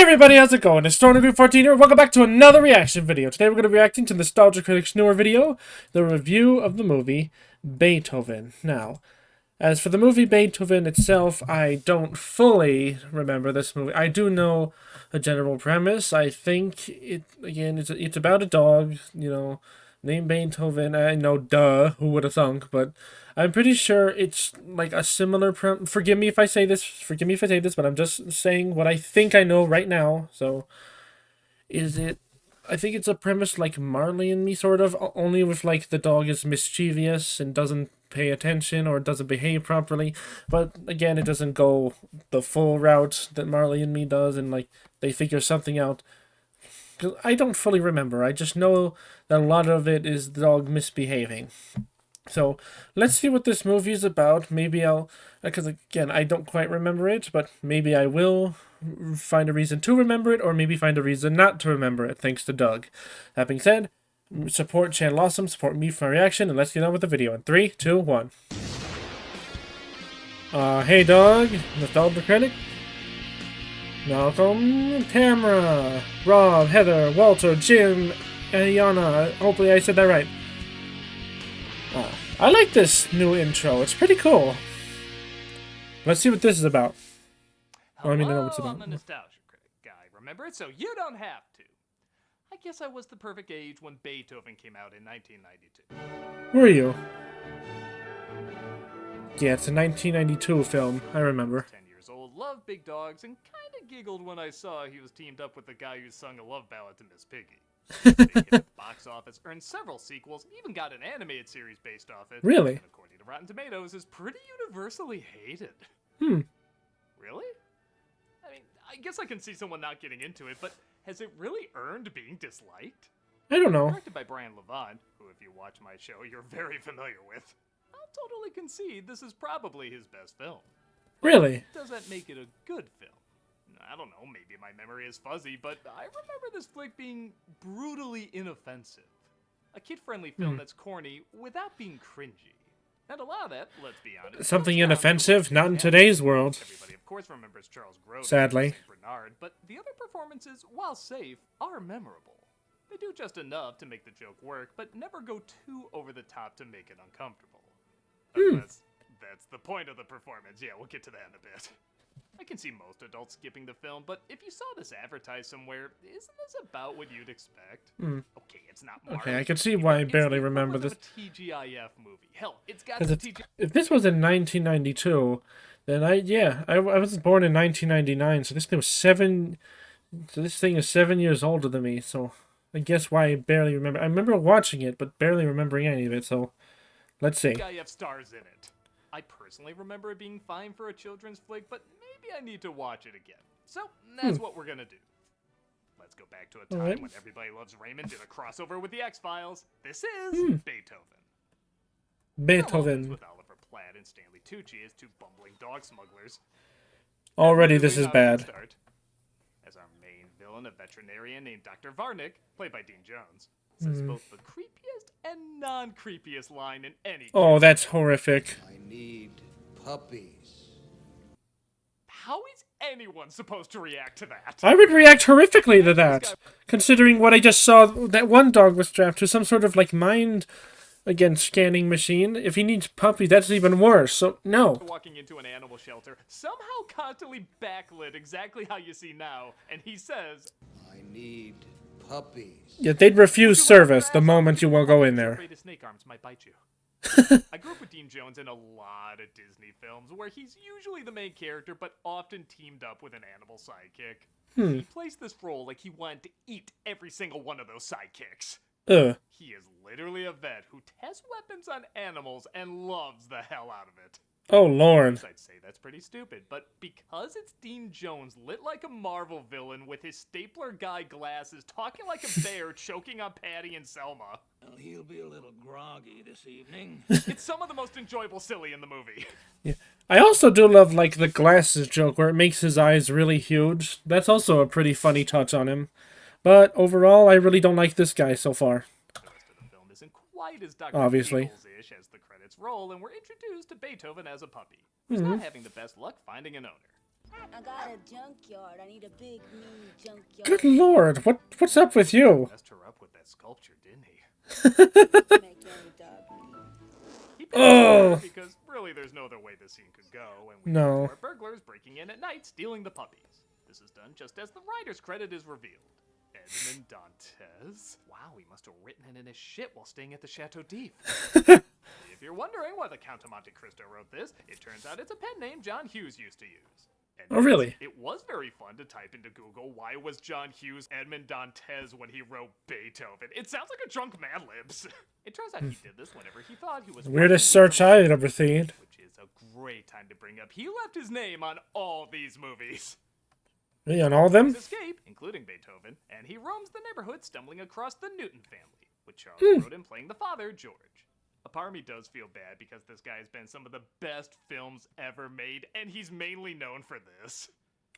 Everybody, how's it going? It's Stormgroup14 here. Welcome back to another reaction video. Today we're going to be reacting to Nostalgia Critic's newer video, the review of the movie Beethoven. Now, as for the movie Beethoven itself, I don't fully remember this movie. I do know a general premise. I think it's about a dog, named Beethoven. I know, duh, who would have thunk, but I'm pretty sure it's like a similar forgive me if I say this, but I'm just saying what I think I know right now. So, I think it's a premise like Marley and Me, sort of, only with like the dog is mischievous and doesn't pay attention or doesn't behave properly. But again, it doesn't go the full route that Marley and Me does, and like they figure something out. Because I don't fully remember. I just know that a lot of it is the dog misbehaving. So, let's see what this movie is about. Maybe because again, I don't quite remember it, but maybe I will find a reason to remember it, or maybe find a reason not to remember it, thanks to Doug. That being said, support channel Wholesome, support me for my reaction, and let's get on with the video in 3, 2, 1. Hey Doug, Nostalgia Critic, Malcolm, Tamara, Rob, Heather, Walter, Jim, Ayana. Hopefully I said that right. I like this new intro. It's pretty cool. Let's see what this is about. Hello, I mean, I know what it's about. I'm the Nostalgia Critic guy. Remember it? So you don't have to. I guess I was the perfect age when Beethoven came out in 1992. Who are you? Yeah, it's a 1992 film. I remember. 10 years old, loved big dogs, and kinda giggled when I saw he was teamed up with the guy who sung a love ballad to Miss Piggy. They hit at the box office, earned several sequels, and even got an animated series based off it. Really? And according to Rotten Tomatoes, is pretty universally hated. Really? I mean, I guess I can see someone not getting into it, but has it really earned being disliked? I don't know. Directed by Brian Levant, who, if you watch my show, you're very familiar with. I'll totally concede this is probably his best film. But Really? does that make it a good film? I don't know, maybe my memory is fuzzy, but I remember this flick being brutally inoffensive. A kid-friendly film that's corny without being cringy. And a lot of that, let's be honest, Something inoffensive? Not in today's world. Everybody, of course, remembers Charles Grodin, Sadly. St. Bernard, but the other performances, while safe, are memorable. They do just enough to make the joke work, but never go too over the top to make it uncomfortable. That's the point of the performance. Yeah, we'll get to that in a bit. I can see most adults skipping the film, but if you saw this advertised somewhere, isn't this about what you'd expect? Okay, it's not Marvel. Okay, I can see why I barely remember this. It's a TGIF movie. Hell, it's got Because some if this was in 1992, then I was born in 1999, so this thing was this thing is 7 years older than me, so I guess why I barely remember. I remember watching it, but barely remembering any of it, so let's see. TGIF stars in it. I personally remember it being fine for a children's flick, but maybe I need to watch it again. So, that's what we're gonna do. Let's go back to a time when Everybody Loves Raymond did a crossover with the X-Files. This is Beethoven. Beethoven. With Oliver Platt and Stanley Tucci as two bumbling dog smugglers. Already this is bad. As our main villain, a veterinarian named Dr. Varnick, played by Dean Jones, says both the creepiest and non-creepiest line in any Oh, that's horrific. I need puppies. How is anyone supposed to react to that? I would react horrifically to that, considering what I just saw. That one dog was strapped to some sort of like mind, again, scanning machine. If he needs puppies, that's even worse. So no. Walking into an animal shelter, somehow constantly backlit exactly how you see now, and he says, I need puppies. Yeah, they'd refuse service the moment you will go in there. afraid his snake arms might bite you. I grew up with Dean Jones in a lot of Disney films where he's usually the main character but often teamed up with an animal sidekick. He plays this role like he wanted to eat every single one of those sidekicks. He is literally a vet who tests weapons on animals and loves the hell out of it. Oh, Lord. I'd say that's pretty stupid, but because it's Dean Jones lit like a Marvel villain with his stapler guy glasses, talking like a bear, choking on Patty and Selma. Well, he'll be a little groggy this evening. It's some of the most enjoyable silly in the movie. Yeah. I also do love, like, the glasses joke where it makes his eyes really huge. That's also a pretty funny touch on him. But overall, I really don't like this guy so far. The rest of the film isn't quite as Dr. Obviously. Giggles-ish as the credits roll, and we're introduced to Beethoven as a puppy, who's not having the best luck finding an owner. I got a junkyard. I need a big, mean junkyard. Good lord, what's up with you? Messed her up with that sculpture, didn't he? To make any dog mean. He picked her Oh because really there's no other way this scene could go, and we No. have our burglars breaking in at night, stealing the puppies. This is done just as the writer's credit is revealed. Edmond Dantes? Wow, he must have written it in his shit while staying at the Chateau d'If. If you're wondering why the Count of Monte Cristo wrote this, it turns out it's a pen name John Hughes used to use. And Oh, really? It was very fun to type into Google why was John Hughes Edmond Dantes when he wrote Beethoven. It sounds like a drunk Mad Libs. It turns out he did this whenever he thought he was Weirdest writing search I've ever seen. which is a great time to bring up. He left his name on all these movies. Really, on all of them? His escape, including Beethoven, and he roams the neighborhood stumbling across the Newton family, with Charles Grodin playing the father, George. A part of me does feel bad because this guy has been some of the best films ever made, and he's mainly known for this.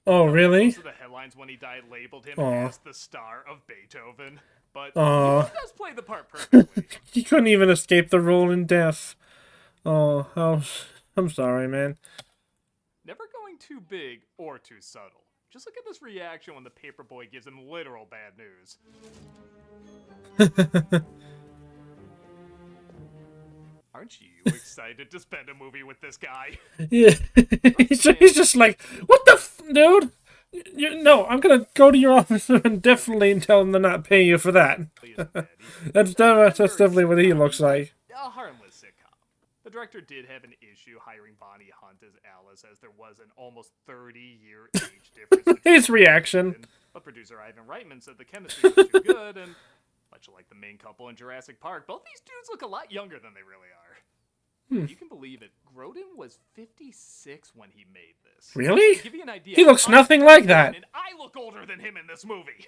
Oh, really? Most of the headlines when he died labeled him Aw. as the star of Beethoven, but Aw. he does play the part perfectly. He couldn't even escape the role in death. Oh, I'm sorry, man. Never going too big or too subtle. Just look at this reaction when the paperboy gives him literal bad news. Aren't you excited to spend a movie with this guy? Yeah, he's just like, what the dude? No, I'm gonna go to your officer and definitely tell him to not pay you for that. He isn't bad either. That's definitely what he looks like. A harmless sitcom. The director did have an issue hiring Bonnie Hunt as Alice, as there was an almost 30-year age difference. between His reaction. them, but producer Ivan Reitman said the chemistry was too good, and much like the main couple in Jurassic Park, both these dudes look a lot younger than they really are. You can believe it. Grodin was 56 when he made this. Really? To give you an idea, He looks I'm nothing like that. 31 and I look older than him in this movie.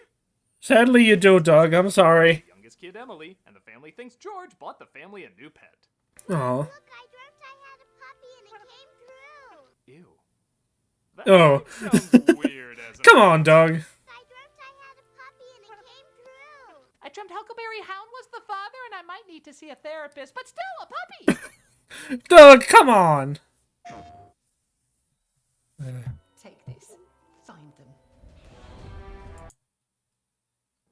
Sadly, you do, Doug. I'm sorry. The youngest kid, Emily, and the family thinks George bought the family a new pet. Oh. Look, I dreamt I had a puppy and it came true. Ew. That Oh. sounds weird as Come on, Doug. I dreamt I had a puppy and it came true. I dreamt Huckleberry Hound was the father, and I might need to see a therapist, but still a puppy. Doug, come on. Take this. Find them.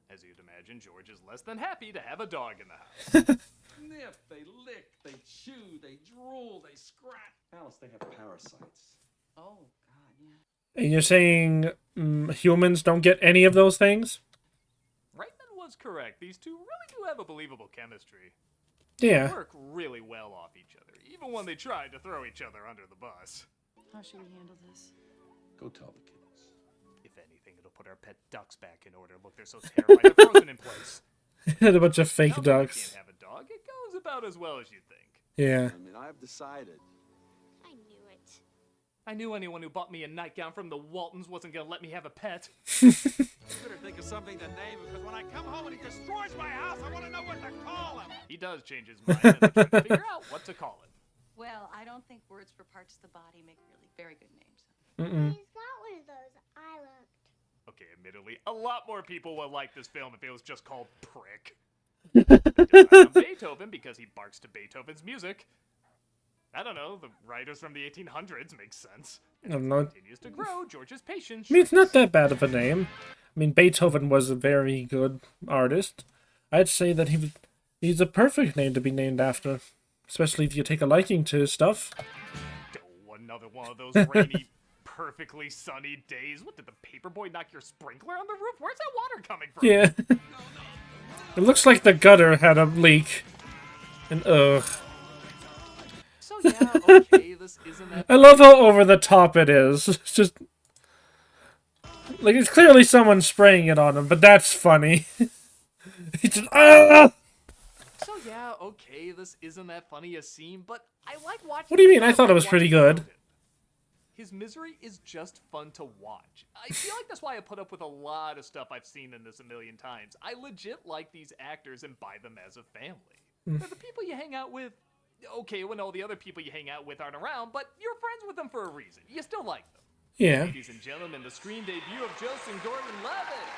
As you'd imagine, George is less than happy to have a dog in the house. Sniff, they lick, they chew, they drool, they scratch. Alice, they have parasites. Oh, God, yeah. And you're saying humans don't get any of those things? Reitman was correct. These two really do have a believable chemistry. Yeah. Work really well off each other, even when they try to throw each other under the bus. How should we handle this? Go tell the kids. If anything, it'll put our pet ducks back in order. Look, they're so terrified they're frozen in place. Had a bunch of fake Now that you ducks. can't have a dog, it goes about as well as you'd think. Yeah. I mean, I've decided. I knew it. I knew anyone who bought me a nightgown from the Waltons wasn't gonna let me have a pet. You better think of something to name him, because when I come home and he destroys my house, I want to know what to call him. He does change his mind and I try to figure out what to call it. Well, I don't think words for parts of the body make really very good names. He's got one of those. I looked. Okay, admittedly, a lot more people would like this film if it was just called Prick. He decided on Beethoven because he barks to Beethoven's music. I don't know, the writers from the 1800s makes sense. I don't know. Continues to grow, George's patience. I mean, it's not that bad of a name. I mean, Beethoven was a very good artist. I'd say that he's a perfect name to be named after. Especially if you take a liking to his stuff. Oh, another one of those rainy, perfectly sunny days. What, did the paperboy knock your sprinkler on the roof? Where's that water coming from? Yeah. It looks like the gutter had a leak. And ugh. So yeah, okay, this isn't that... I love how over the top it is. It's just... Like, it's clearly someone spraying it on him, but that's funny. He just... Ah! So yeah, okay, this isn't that funny a scene, but I like watching... What do you mean? I thought it was pretty good. His misery is just fun to watch. I feel like that's why I put up with a lot of stuff I've seen in this a million times. I legit like these actors and buy them as a family. They're the people you hang out with. Okay, when all the other people you hang out with aren't around, but you're friends with them for a reason. You still like them. Yeah. Ladies and gentlemen, the screen debut of Joseph Gordon-Levitt.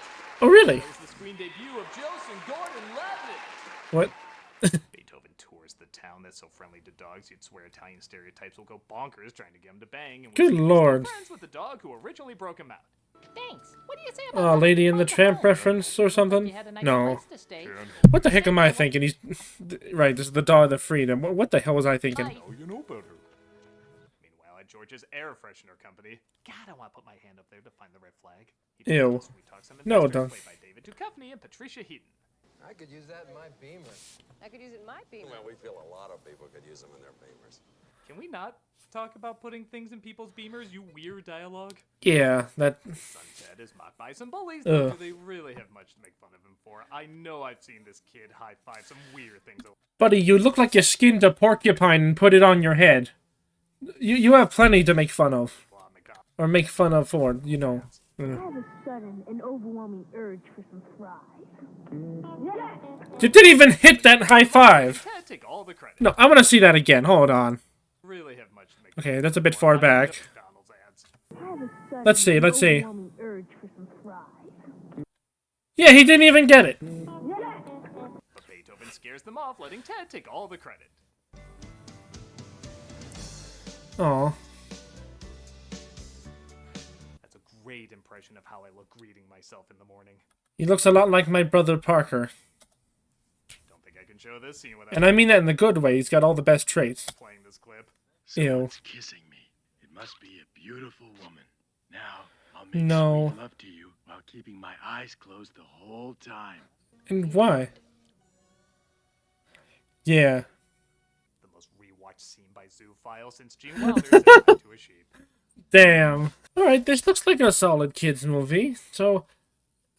Oh, really? That was the screen debut of Joseph Gordon-Levitt. What? Beethoven tours the town that's so friendly to dogs you'd swear Italian stereotypes will go bonkers trying to get him to bang. And Good we're still lord. friends with the dog who originally broke him out. Thanks. What do you say about Oh, coming Lady to in the find a Tramp home? reference or something? You had a nice No. place to stay. What the heck am I thinking? He's right. This is the Dog of Freedom. What the hell was I thinking? Bye. Oh, you know better. Meanwhile, at George's air freshener company, God, I want to put my hand up there to find the red flag. He Ew. tells us we talk some No, investors, don't. played by David Duchovny and Patricia Heaton. I could use that in my Beamer. I could use it in my Beamer. Well, we feel a lot of people could use them in their Beamers. Can we not talk about putting things in people's Beamers, you weird dialogue? Yeah, that. Sunset is mocked by some bullies, Ugh. though they really have much to make fun of him for. I know I've seen this kid high-five some weird things. Buddy, you look like you skinned a porcupine and put it on your head. You have plenty to make fun of. Or make fun of for, you know. I have a sudden and overwhelming urge for some fries. You didn't even hit that high five. Ted, take all the credit. No, I want to see that again. Hold on. Really have much to make Okay, that's a bit far back. McDonald's ads. I have a sudden Let's see, let's see. and overwhelming urge for some fries. Yeah, he didn't even get it. But Beethoven scares them off, letting Ted take all the credit. Aw. That's a great impression of how I look greeting myself in the morning. He looks a lot like my brother Parker. Don't think I can show this scene without And I mean that in the good way. He's got all the best traits. playing this clip. Ew. Someone's kissing me. It must be a beautiful woman. Now, I'll make No. sweet love to you while keeping my eyes closed the whole time. And why? Yeah. The most rewatched scene by Zoophile since Gene Wilder said "Bye to a sheep." Damn. Alright, this looks like a solid kids movie. So,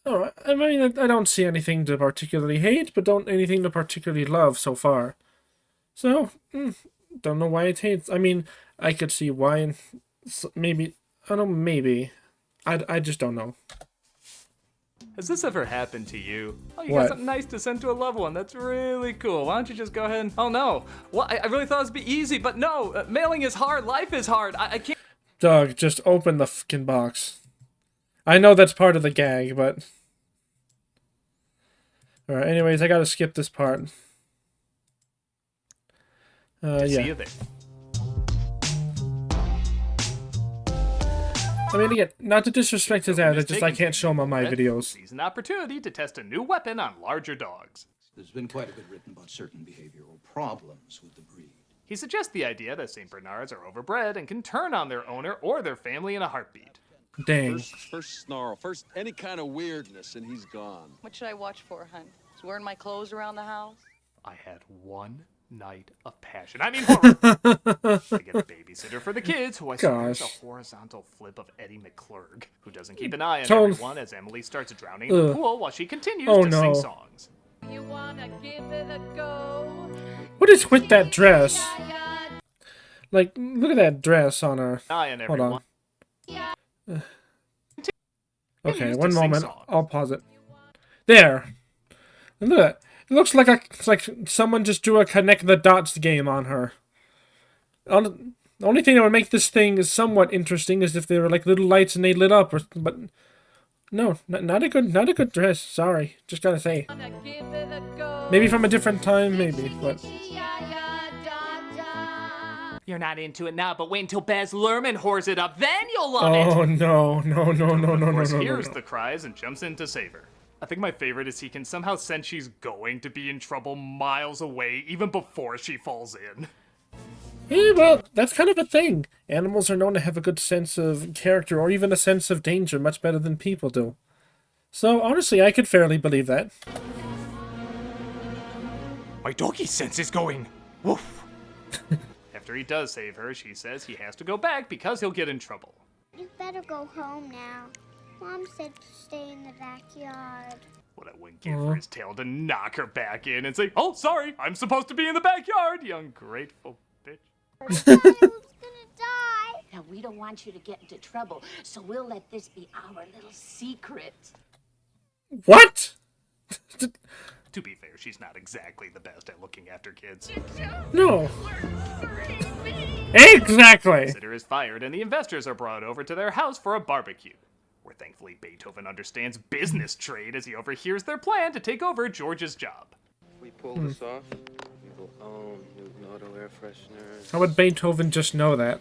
alright. I mean, I don't see anything to particularly hate, but don't anything to particularly love so far. So, don't know why it hates. I mean, I could see why, and maybe, I don't know, maybe. I just don't know. Has this ever happened to you? Oh, you What? got something nice to send to a loved one. That's really cool. Why don't you just go ahead and... Oh, no. Well, I really thought it would be easy, but no. Mailing is hard. Life is hard. I can't... Doug, just open the fucking box. I know that's part of the gag, but... Alright, anyways, I gotta skip this part. See Yeah. you there. I mean, again, not to disrespect his ad, it's just I can't show him on my videos. Sees an opportunity to test a new weapon on larger dogs. There's been quite a bit written about certain behavioral problems with the breed. He suggests the idea that St. Bernards are overbred and can turn on their owner or their family in a heartbeat. Dang. First snarl, first any kind of weirdness, and he's gone. What should I watch for, hun? Just wearing my clothes around the house? I had one night of passion. I mean horror. I get a babysitter for the kids, who I swear is a Gosh. horizontal flip of Eddie McClurg, who doesn't keep an eye on Tone- everyone as Emily starts drowning in the Ugh. pool while she continues Oh, to no. sing songs. You wanna give it a go? What is with that dress? Like, look at that dress on her. Eye on Hold everyone. on. Okay, Continues to one sing moment. songs. I'll pause it. There. And look at that. It looks like it's like someone just drew a connect the dots game on her. The only thing that would make this thing somewhat interesting is if there were like little lights and they lit up, but no, not a good dress. Sorry, just gotta say. Wanna give it a go? Maybe from a different time, maybe, but You're not into it now, but wait until Baz Luhrmann whores it up, then you'll love it! oh no. Of course, no. hears the cries and jumps in to save her. I think my favorite is he can somehow sense she's going to be in trouble miles away, even before she falls in. Yeah, well, that's kind of a thing. Animals are known to have a good sense of character or even a sense of danger much better than people do. So, honestly, I could fairly believe that. My doggy sense is going. Woof. After he does save her, she says he has to go back because he'll get in trouble. You better go home now. Mom said to stay in the backyard. What I wouldn't give for his tail to knock her back in and say, "Oh, sorry, I'm supposed to be in the backyard, you ungrateful bitch." I thought I was gonna die. Now, we don't want you to get into trouble, so we'll let this be our little secret. What? To be fair, she's not exactly the best at looking after kids. No. Exactly. Sitter is fired and the investors are brought over to their house for a barbecue, where thankfully Beethoven understands business trade as he overhears their plan to take over George's job. If we pull this off, we will Newton Auto Air Freshener. How would Beethoven just know that?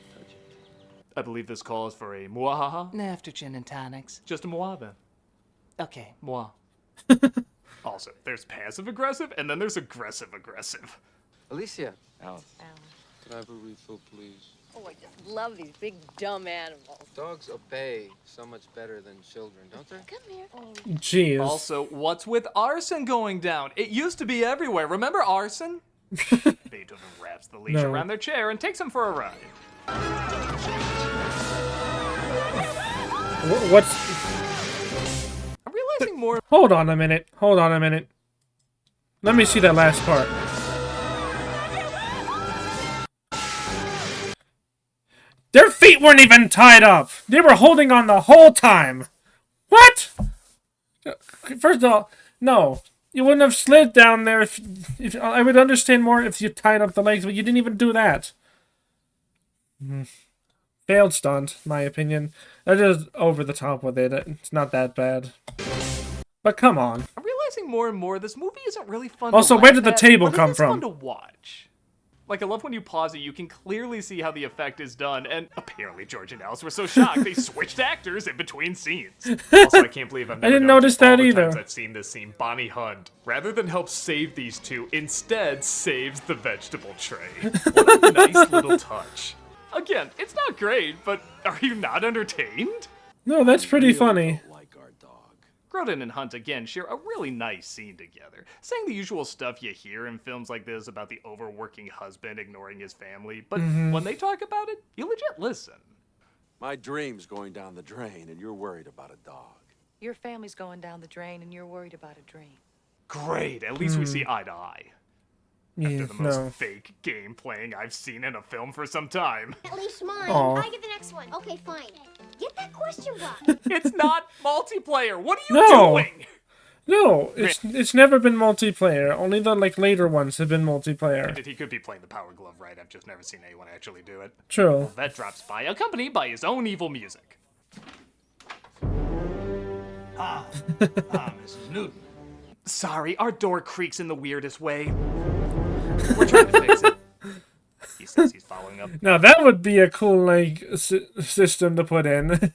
I believe this calls for a muahaha. After gin and tonics. Just a moi then. Okay, moi. Also, there's passive aggressive and then there's aggressive aggressive. Alicia. Alice. Could I have a refill, please? Oh, I just love these big, dumb animals. Dogs obey so much better than children, don't they? Come here. Jeez. Also, what's with arson going down? It used to be everywhere. Remember arson? Beethoven wraps the leash No. around their chair and takes them for a ride. What's... I'm realizing more. Hold on a minute. Hold on a minute. Let me see that last part. Their feet weren't even tied up. They were holding on the whole time. What? First of all, no. You wouldn't have slid down there if I would understand more if you tied up the legs, but you didn't even do that. Failed stunt, my opinion. They're just over the top with it. It's not that bad. But come on. I'm realizing more and more this movie isn't really fun Also, to where laugh did the at, table but it come is from? fun to watch. Like, I love when you pause it, you can clearly see how the effect is done, and apparently George and Alice were so shocked they switched actors in between scenes. Also, I can't believe I've never didn't noticed notice that all the either. times I've seen this scene. Bonnie Hunt, rather than help save these two, instead saves the vegetable tray. What a nice little touch. Again, it's not great, but are you not entertained? No, that's pretty funny. Like our dog. Grodin and Hunt again share a really nice scene together, saying the usual stuff you hear in films like this about the overworking husband ignoring his family, but when they talk about it, you legit listen. My dream's going down the drain, and you're worried about a dog. Your family's going down the drain, and you're worried about a dream. Great, at least we see eye to eye. Yeah, They're the most no. fake game playing I've seen in a film for some time. At least mine. Aw. I get the next one. Okay, fine. Get that question box. It's not multiplayer. What are you No. doing? No, it's never been multiplayer. Only the later ones have been multiplayer. He could be playing the Power Glove right. I've just never seen anyone actually do it. True. Vet drops by, accompanied by his own evil music. Mrs. Newton. Sorry, our door creaks in the weirdest way. We're trying to fix it. He says he's following up. Now that would be a cool system to put in.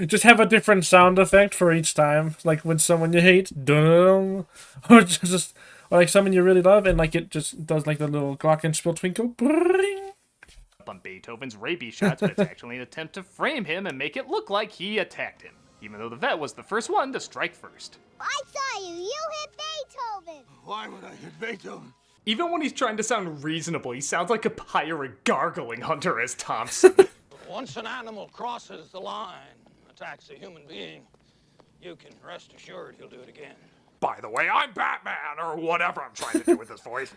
Just have a different sound effect for each time, like when someone you hate, dum, or like someone you really love, and it just does the little glockenspiel twinkle. Bring. On Beethoven's rabies shots, but it's actually an attempt to frame him and make it look like he attacked him, even though the vet was the first one to strike first. I saw you. You hit Beethoven. Why would I hit Beethoven? Even when he's trying to sound reasonable, he sounds like a pirate gargling Hunter S. Thompson. Once an animal crosses the line, attacks a human being, you can rest assured he'll do it again. By the way, I'm Batman, or whatever I'm trying to do with this voice.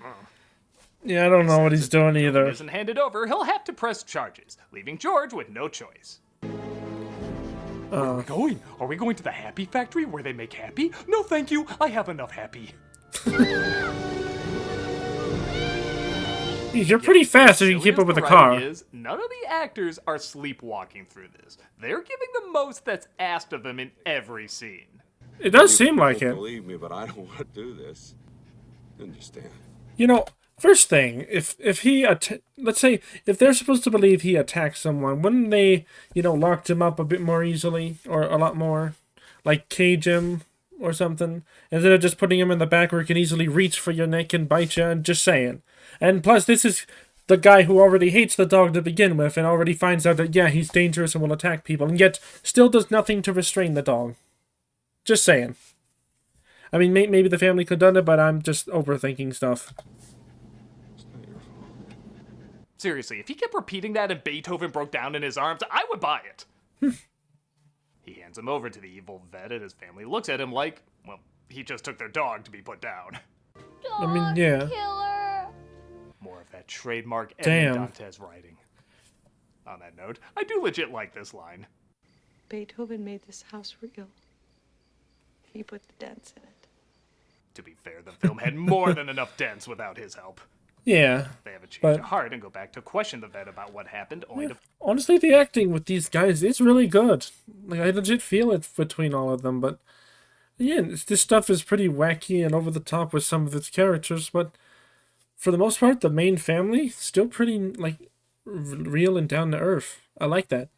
Yeah, I don't know what he's doing If either. he isn't handed over, he'll have to press charges, leaving George with no choice. Where are we going? Are we going to the Happy Factory where they make happy? No, thank you. I have enough happy. You're pretty fast if you can keep up with the car. Is, none of the actors are sleepwalking through this. They're giving the most that's asked of them in every scene. It does seem like it. Believe me, but I don't want to do this. Understand? You know, first thing, if he let's say if they're supposed to believe he attacked someone, wouldn't they, locked him up a bit more easily or a lot more, like cage him or something, instead of just putting him in the back where he can easily reach for your neck and bite you? And just saying. And plus, this is the guy who already hates the dog to begin with and already finds out that, yeah, he's dangerous and will attack people, and yet still does nothing to restrain the dog. Just saying. I mean, maybe the family could have done it, but I'm just overthinking stuff. Seriously, if he kept repeating that and Beethoven broke down in his arms, I would buy it. He hands him over to the evil vet, and his family looks at him like, well, he just took their dog to be put down. I mean, yeah. Killer. More of that trademark Damn. Dantes writing. On that note, I do legit like this line. Beethoven made this house real. He put the dents in it. To be fair, the film had more than enough dents without his help. Yeah. They have a change but of heart and go back to question the vet about what happened, only to... Honestly, the acting with these guys is really good. I legit feel it between all of them, but yeah, this stuff is pretty wacky and over the top with some of its characters, but for the most part, the main family still pretty like real and down to earth. I like that.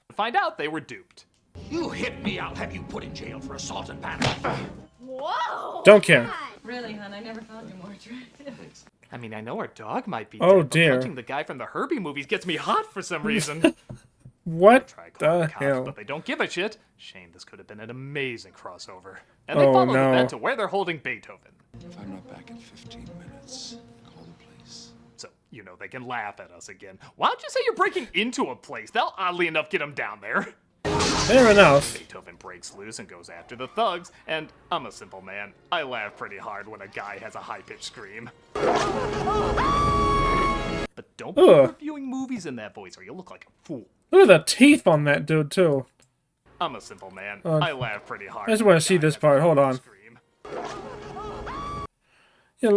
To find out they were duped. You hit me, I'll have you put in jail for assault and battery. Whoa! Don't care. Really, hon, I never found you more attractive. I mean, I know our dog might be Oh, dead, dear. but punching the guy from the Herbie movies gets me hot for some reason. What Try calling the cops, hell? but they don't give a shit. Shame, this could have been an amazing crossover. And they Oh, follow no. the vet to where they're holding Beethoven. If I'm not back in 15 minutes, call the police. So, you know, they can laugh at us again. Why don't you say you're breaking into a place? That'll oddly enough get them down there. Fair enough. Beethoven breaks loose and goes after the thugs, and I'm a simple man. I laugh pretty hard when a guy has a high-pitched scream. But don't be Ugh. reviewing movies in that voice or you'll look like a fool. Look at the teeth on that dude too. I'm a simple man. I laugh pretty hard. I just when want a to see guy this has a part. Hold high-pitched on. scream. Yeah,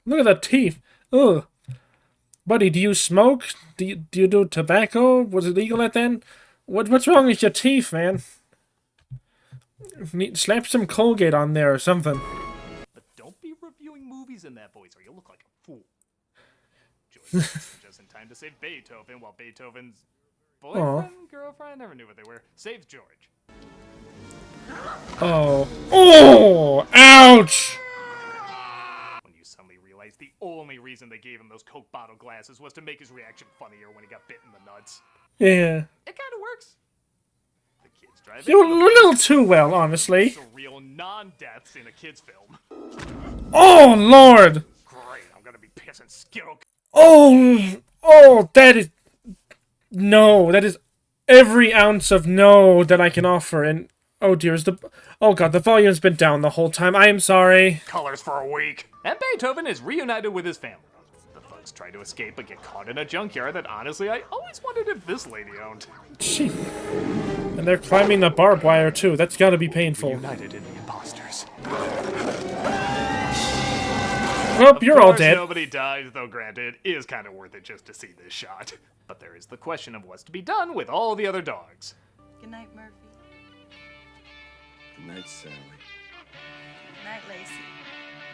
look at the teeth. Ugh. Buddy, do you smoke? Do you do tobacco? Was it legal at then? What's wrong with your teeth, man? Slap some Colgate on there or something. But don't be reviewing movies in that voice or you'll look like a fool. Joyce is just in time to save Beethoven while Beethoven's boyfriend, girlfriend, I never knew what they were, saves George. Oh. Oh! Ouch! When you suddenly realize the only reason they gave him those Coke bottle glasses was to make his reaction funnier when he got bit in the nuts. Yeah. It kind of works. The kids drive You're a little too well, honestly. real non-deaths in a kid's film. Oh, Lord! Great, I'm gonna be pissing Skittle. Oh, that is... No, that is every ounce of no that I can offer, and... Oh dear, oh god, the volume's been down the whole time. I am sorry. Colors for a week. And Beethoven is reunited with his family. The thugs try to escape but get caught in a junkyard that honestly I always wondered if this lady owned. Gee. And they're climbing the barbed wire too. That's gotta be painful. United in the imposters. Well, you're all dead. Nobody dies, though granted, it is kind of worth it just to see this shot. But there is the question of what's to be done with all the other dogs. Good night, Murphy. Good night, Sally. Good night, Lacey.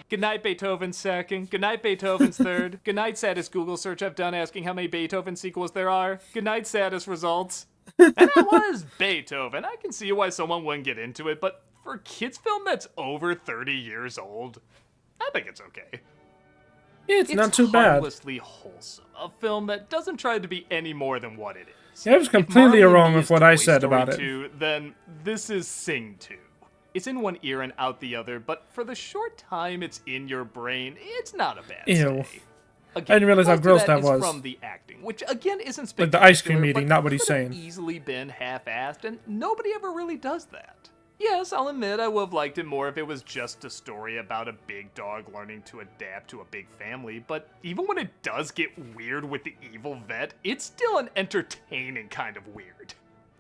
Good night, Beethoven's second. Good night, Beethoven's third. Good night, saddest Google search I've done asking how many Beethoven sequels there are. Good night, saddest results. And that was Beethoven. I can see why someone wouldn't get into it, but for a kid's film that's over 30 years old, I think it's okay. It's not too bad. Harmlessly wholesome. A film that doesn't try to be any more than what it is. Yeah, I was completely wrong with what I said about it. 2, then this is Sing 2. It's in one ear and out the other, but for the short time it's in your brain, it's not a bad Ew. stay. I didn't realize how most of gross that is was. From the acting, which again isn't Like spectacular, the ice cream but eating, not what he's could have saying. easily been half-assed, and nobody ever really does that. Yes, I'll admit I would have liked it more if it was just a story about a big dog learning to adapt to a big family, but even when it does get weird with the evil vet, it's still an entertaining kind of weird.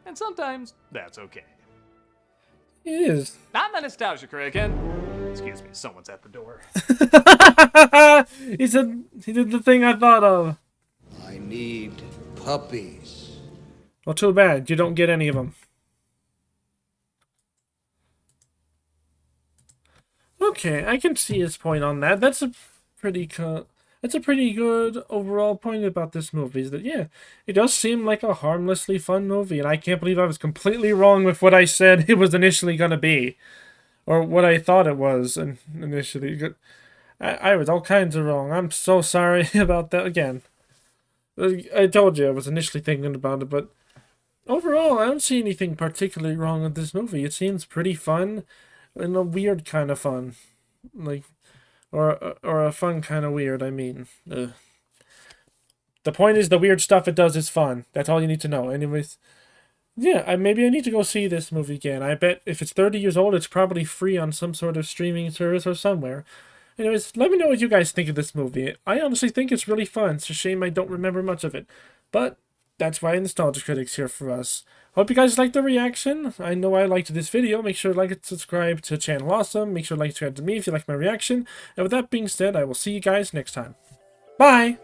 And sometimes that's okay. It is. I'm the nostalgia critic, and excuse me, someone's at the door. He did the thing I thought of. I need puppies. Well, too bad. You don't get any of them. Okay, I can see his point on that. That's a pretty good overall point about this movie. Is that, yeah, it does seem like a harmlessly fun movie, and I can't believe I was completely wrong with what I said it was initially gonna be, or what I thought it was initially. I was all kinds of wrong. I'm so sorry about that again. I told you I was initially thinking about it, but overall, I don't see anything particularly wrong with this movie. It seems pretty fun. In a weird kind of fun, like, or a fun kind of weird. I mean, the point is the weird stuff it does is fun. That's all you need to know. Anyways, yeah, maybe I need to go see this movie again. I bet if it's 30 years old, it's probably free on some sort of streaming service or somewhere. Anyways, let me know what you guys think of this movie. I honestly think it's really fun. It's a shame I don't remember much of it, but that's why Nostalgia Critic's here for us. Hope you guys liked the reaction. I know I liked this video. Make sure to like and subscribe to channel Wholesome. Make sure to like and subscribe to me if you like my reaction. And with that being said, I will see you guys next time. Bye!